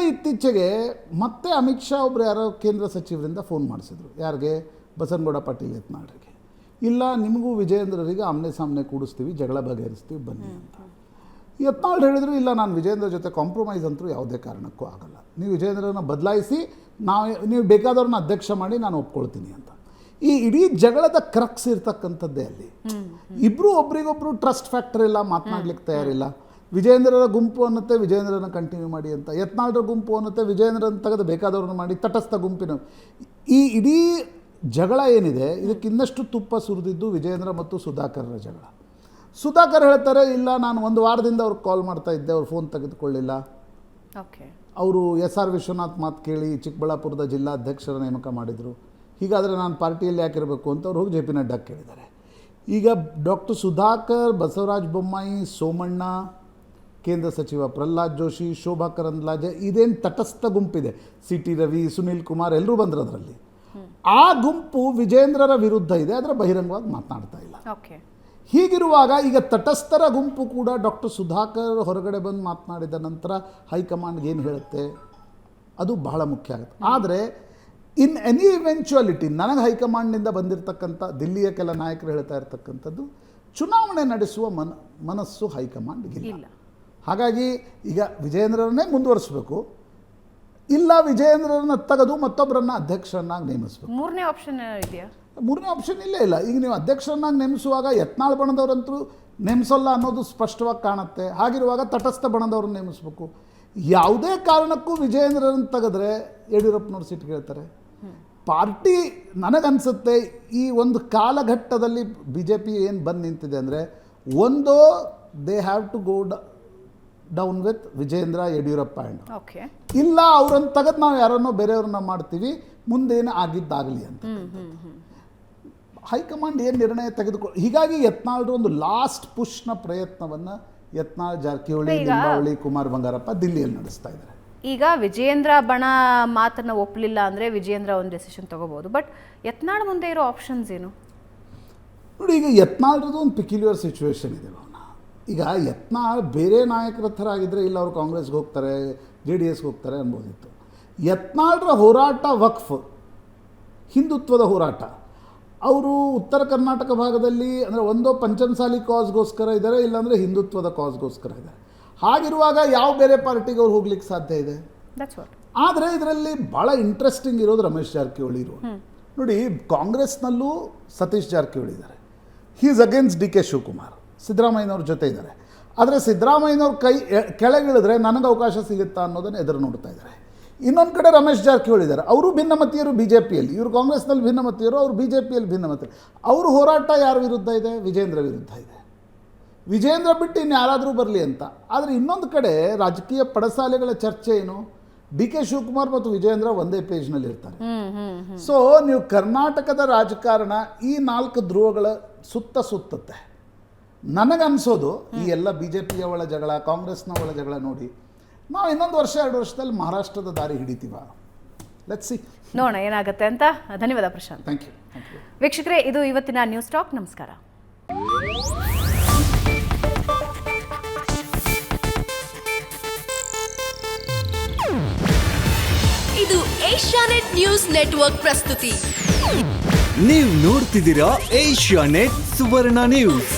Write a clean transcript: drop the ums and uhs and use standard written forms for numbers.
ಇತ್ತೀಚೆಗೆ ಮತ್ತೆ ಅಮಿತ್ ಶಾ ಒಬ್ಬರು ಯಾರೋ ಕೇಂದ್ರ ಸಚಿವರಿಂದ ಫೋನ್ ಮಾಡಿಸಿದ್ರು. ಯಾರಿಗೆ? ಬಸನಗೌಡ ಪಾಟೀಲ್ ಯತ್ನಾಳ್ರಿಗೆ. ಇಲ್ಲ, ನಿಮಗೂ ವಿಜಯೇಂದ್ರರಿಗೆ ಆಮ್ನೆ ಸಾಮ್ನೆ ಕೂಡಿಸ್ತೀವಿ, ಜಗಳ ಬಗೆಹರಿಸ್ತೀವಿ, ಬನ್ನಿ ಅಂತ. ಯತ್ನಾಳ್ ಹೇಳಿದ್ರು, ಇಲ್ಲ, ನಾನು ವಿಜಯೇಂದ್ರ ಜೊತೆ ಕಾಂಪ್ರಮೈಸ್ ಅಂತೂ ಯಾವುದೇ ಕಾರಣಕ್ಕೂ ಆಗಲ್ಲ. ನೀವು ವಿಜಯೇಂದ್ರನ ಬದಲಾಯಿಸಿ, ನೀವು ಬೇಕಾದವ್ರನ್ನ ಅಧ್ಯಕ್ಷ ಮಾಡಿ, ನಾನು ಒಪ್ಕೊಳ್ತೀನಿ ಅಂತ. ಈ ಇಡೀ ಜಗಳದ ಕ್ರಕ್ಸ್ ಇರ್ತಕ್ಕಂಥದ್ದೇ ಅಲ್ಲಿ. ಇಬ್ಬರು ಒಬ್ರಿಗೊಬ್ರು ಟ್ರಸ್ಟ್ ಫ್ಯಾಕ್ಟರ್ ಇಲ್ಲ, ಮಾತನಾಡ್ಲಿಕ್ಕೆ ತಯಾರಿಲ್ಲ. ವಿಜಯೇಂದ್ರರ ಗುಂಪು ಅನ್ನತ್ತೆ ವಿಜಯೇಂದ್ರನ ಕಂಟಿನ್ಯೂ ಮಾಡಿ ಅಂತ, ಯತ್ನಾಳ್ರ ಗುಂಪು ಅನ್ನತ್ತೆ ವಿಜಯೇಂದ್ರನ ತೆಗೆದು ಬೇಕಾದವ್ರನ್ನ ಮಾಡಿ, ತಟಸ್ಥ ಗುಂಪಿನ ಈ ಇಡೀ ಜಗಳ ಏನಿದೆ, ಇದಕ್ಕೆ ಇನ್ನಷ್ಟು ತುಪ್ಪ ಸುರಿದಿದ್ದು ವಿಜಯೇಂದ್ರ ಮತ್ತು ಸುಧಾಕರ್ರ ಜಗಳ. ಸುಧಾಕರ್ ಹೇಳ್ತಾರೆ, ಇಲ್ಲ, ನಾನು ಒಂದು ವಾರದಿಂದ ಅವ್ರಿಗೆ ಕಾಲ್ ಮಾಡ್ತಾ ಇದ್ದೆ, ಅವ್ರು ಫೋನ್ ತೆಗೆದುಕೊಳ್ಳಿಲ್ಲ. ಅವರು SR ವಿಶ್ವನಾಥ್ ಮಾತು ಕೇಳಿ ಚಿಕ್ಕಬಳ್ಳಾಪುರದ ಜಿಲ್ಲಾಧ್ಯಕ್ಷರ ನೇಮಕ ಮಾಡಿದರು. ಹೀಗಾದರೆ ನಾನು ಪಾರ್ಟಿಯಲ್ಲಿ ಯಾಕಿರಬೇಕು ಅಂತ ಅವ್ರು ಹೋಗಿ JP ನಡ್ಡಾ ಕೇಳಿದ್ದಾರೆ. ಈಗ ಡಾಕ್ಟರ್ ಸುಧಾಕರ್, ಬಸವರಾಜ ಬೊಮ್ಮಾಯಿ, ಸೋಮಣ್ಣ, ಕೇಂದ್ರ ಸಚಿವ ಪ್ರಹ್ಲಾದ್ ಜೋಶಿ, ಶೋಭಾ ಕರಂದ್ಲಾಜೆ, ಇದೇನು ತಟಸ್ಥ ಗುಂಪಿದೆ, CT ರವಿ, ಸುನೀಲ್ ಕುಮಾರ್ ಎಲ್ಲರೂ ಬಂದರು ಅದರಲ್ಲಿ. ಆ ಗುಂಪು ವಿಜೇಂದ್ರರ ವಿರುದ್ಧ ಇದೆ, ಅದರ ಬಹಿರಂಗವಾಗಿ ಮಾತನಾಡ್ತಾ ಇಲ್ಲ. ಹೀಗಿರುವಾಗ ಈಗ ತಟಸ್ಥರ ಗುಂಪು ಕೂಡ ಡಾಕ್ಟರ್ ಸುಧಾಕರ್ ಹೊರಗಡೆ ಬಂದು ಮಾತನಾಡಿದ ನಂತರ ಹೈಕಮಾಂಡ್ಗೆ ಏನು ಹೇಳುತ್ತೆ, ಅದು ಬಹಳ ಮುಖ್ಯ ಆಗುತ್ತೆ. ಆದರೆ ಇನ್ ಎನಿ ಇವೆಂಚುಯಾಲಿಟಿ, ನನಗೆ ಹೈಕಮಾಂಡ್ನಿಂದ ಬಂದಿರತಕ್ಕಂಥ ದಿಲ್ಲಿಯ ಕೆಲ ನಾಯಕರು ಹೇಳ್ತಾ ಇರ್ತಕ್ಕಂಥದ್ದು, ಚುನಾವಣೆ ನಡೆಸುವ ಮನಸ್ಸು ಹೈಕಮಾಂಡ್ಗಿಲ್ಲ. ಹಾಗಾಗಿ ಈಗ ವಿಜಯೇಂದ್ರರನ್ನೇ ಮುಂದುವರಿಸಬೇಕು, ಇಲ್ಲ ವಿಜಯೇಂದ್ರರನ್ನ ತೆಗೆದು ಮತ್ತೊಬ್ಬರನ್ನ ಅಧ್ಯಕ್ಷರನ್ನಾಗಿ ನೇಮಿಸಬೇಕು. ಮೂರನೇ ಆಪ್ಷನ್ ಇದೆಯಾ? ಮೂರನೇ ಆಪ್ಷನ್ ಇಲ್ಲೇ ಇಲ್ಲ. ಈಗ ನೀವು ಅಧ್ಯಕ್ಷರನ್ನಾಗಿ ನೇಮಿಸುವಾಗ ಯತ್ನಾಳ್ ಬಣದವ್ರಂತೂ ನೇಮಿಸಲ್ಲ ಅನ್ನೋದು ಸ್ಪಷ್ಟವಾಗಿ ಕಾಣುತ್ತೆ. ಹಾಗಿರುವಾಗ ತಟಸ್ಥ ಬಣದವ್ರನ್ನ ನೇಮಿಸಬೇಕು. ಯಾವುದೇ ಕಾರಣಕ್ಕೂ ವಿಜಯೇಂದ್ರರನ್ನು ತೆಗೆದ್ರೆ ಯಡಿಯೂರಪ್ಪನವ್ರು ಸಿಟ್ಟು ಹೇಳ್ತಾರೆ. ಪಾರ್ಟಿ ನನಗನ್ಸುತ್ತೆ ಈ ಒಂದು ಕಾಲಘಟ್ಟದಲ್ಲಿ BJP ಏನು ಬಂದು ನಿಂತಿದೆ ಅಂದರೆ, ಒಂದು they have to go down with Vijendra, Yediyurappa and ಇಲ್ಲ ಅವ್ರನ್ನ ತೆಗೆದು ನಾವು ಯಾರನ್ನೋ ಬೇರೆಯವ್ರನ್ನ ಮಾಡ್ತೀವಿ, ಮುಂದೇನು ಆಗಿದ್ದಾಗಲಿ ಅಂತ. ಹೈಕಮಾಂಡ್ ಏನು ನಿರ್ಣಯ ಹೀಗಾಗಿ ಯತ್ನಾಳ್ರು ಒಂದು ಲಾಸ್ಟ್ ಪುಷ್ನ ಪ್ರಯತ್ನವನ್ನು ಯತ್ನಾಳ್, ಜಾರಕಿಹೊಳಿ, ಲಿಂಬಾವಳಿ, ಕುಮಾರ್ ಬಂಗಾರಪ್ಪ ದಿಲ್ಲಿಯಲ್ಲಿ ನಡೆಸ್ತಾ ಇದ್ದಾರೆ. ಈಗ ವಿಜಯೇಂದ್ರ ಬಣ ಮಾತನ್ನು ಒಪ್ಪಲಿಲ್ಲ ಅಂದರೆ ವಿಜಯೇಂದ್ರ ಒಂದು ಡೆಸಿಷನ್ ತಗೋಬಹುದು. ಬಟ್ ಯತ್ನಾಳ್ ಮುಂದೆ ಇರೋ ಆಪ್ಷನ್ಸ್ ಏನು ನೋಡಿ? ಈಗ ಯತ್ನಾಳ್ರದ್ದು ಒಂದು ಪಿಕ್ಯುಲಿಯರ್ ಸಿಚುವೇಶನ್ ಇದೆ. ಈಗ ಯತ್ನಾಳ್ ಬೇರೆ ನಾಯಕರ ಥರ ಆಗಿದ್ದರೆ ಇಲ್ಲ ಅವರು ಕಾಂಗ್ರೆಸ್ಗೆ ಹೋಗ್ತಾರೆ, JDSಗೆ ಹೋಗ್ತಾರೆ ಅನ್ಬೋದಿತ್ತು. ಯತ್ನಾಳ್ರ ಹೋರಾಟ ವಕ್ಫ್, ಹಿಂದುತ್ವದ ಹೋರಾಟ. ಅವರು ಉತ್ತರ ಕರ್ನಾಟಕ ಭಾಗದಲ್ಲಿ ಅಂದರೆ ಒಂದೋ ಪಂಚಮಸಾಲಿ ಕಾಸ್ಗೋಸ್ಕರ ಇದ್ದಾರೆ, ಇಲ್ಲಾಂದರೆ ಹಿಂದುತ್ವದ ಕಾಸ್ಗೋಸ್ಕರ ಇದ್ದಾರೆ. ಹಾಗಿರುವಾಗ ಯಾವ ಬೇರೆ ಪಾರ್ಟಿಗೆ ಅವ್ರು ಹೋಗ್ಲಿಕ್ಕೆ ಸಾಧ್ಯ ಇದೆ? ಆದರೆ ಇದರಲ್ಲಿ ಭಾಳ ಇಂಟ್ರೆಸ್ಟಿಂಗ್ ಇರೋದು ರಮೇಶ್ ಜಾರಕಿಹೊಳಿ ಇರೋದು. ನೋಡಿ, ಕಾಂಗ್ರೆಸ್ನಲ್ಲೂ ಸತೀಶ್ ಜಾರಕಿಹೊಳಿ ಇದ್ದಾರೆ. He is against DK Shivakumar, ಸಿದ್ದರಾಮಯ್ಯನವ್ರ ಜೊತೆ ಇದ್ದಾರೆ. ಆದರೆ ಸಿದ್ದರಾಮಯ್ಯನವ್ರ ಕೈ ಕೆಳಗಿಳಿದ್ರೆ ನನಗೆ ಅವಕಾಶ ಸಿಗುತ್ತಾ ಅನ್ನೋದನ್ನು ಎದುರು ನೋಡ್ತಾ ಇದ್ದಾರೆ. ಇನ್ನೊಂದು ಕಡೆ ರಮೇಶ್ ಜಾರಕಿಹೊಳಿ ಇದ್ದಾರೆ, ಅವರು ಭಿನ್ನಮತೀಯರು BJPಯಲ್ಲಿ, ಇವರು ಕಾಂಗ್ರೆಸ್ನಲ್ಲಿ ಭಿನ್ನಮತೀಯರು, ಅವರು BJPಯಲ್ಲಿ ಭಿನ್ನಮತೀಯರು. ಅವ್ರ ಹೋರಾಟ ಯಾರ ವಿರುದ್ಧ ಇದೆ? ವಿಜೇಂದ್ರ ವಿರುದ್ಧ ಇದೆ. ವಿಜೇಂದ್ರ ಬಿಟ್ಟು ಇನ್ನು ಯಾರಾದರೂ ಬರಲಿ ಅಂತ. ಆದರೆ ಇನ್ನೊಂದು ಕಡೆ ರಾಜಕೀಯ ಪಡಸಾಲೆಗಳ ಚರ್ಚೆ ಏನು? DK ಶಿವಕುಮಾರ್ ಮತ್ತು ವಿಜೇಂದ್ರ ಒಂದೇ ಪೇಜ್ನಲ್ಲಿ ಇರ್ತಾರೆ. ಸೊ ನೀವು ಕರ್ನಾಟಕದ ರಾಜಕಾರಣ ಈ 4 ಧ್ರುವಗಳ ಸುತ್ತುತ್ತೆ. ನನಗನ್ಸೋದು ಈ ಎಲ್ಲ BJPಯ ಒಳ ಜಗಳ, ಕಾಂಗ್ರೆಸ್ನ ಒಳ ಜಗಳ ನೋಡಿ ನಾವು ಇನ್ನೊಂದು ವರ್ಷ 2 ವರ್ಷದಲ್ಲಿ ಮಹಾರಾಷ್ಟ್ರದ ದಾರಿ ಹಿಡಿತೀವ. ಲೆಟ್ಸ್ ಸಿ, ನೋಡೋಣ ಏನಾಗುತ್ತೆ ಅಂತ. ಧನ್ಯವಾದ ಪ್ರಶಾಂತ್. Thank you. ವೀಕ್ಷಕರೇ, ಇದು ಇವತ್ತಿನ ನ್ಯೂಸ್ ಟಾಕ್. ನಮಸ್ಕಾರ. ಇದು ಏಷ್ಯಾನೆಟ್ ನ್ಯೂಸ್ ನೆಟ್ವರ್ಕ್ ಪ್ರಸ್ತುತಿ. ನೀವು ನೋಡ್ತಿದ್ದೀರಾ ಏಷ್ಯಾನೆಟ್ ಸುವರ್ಣ ನ್ಯೂಸ್.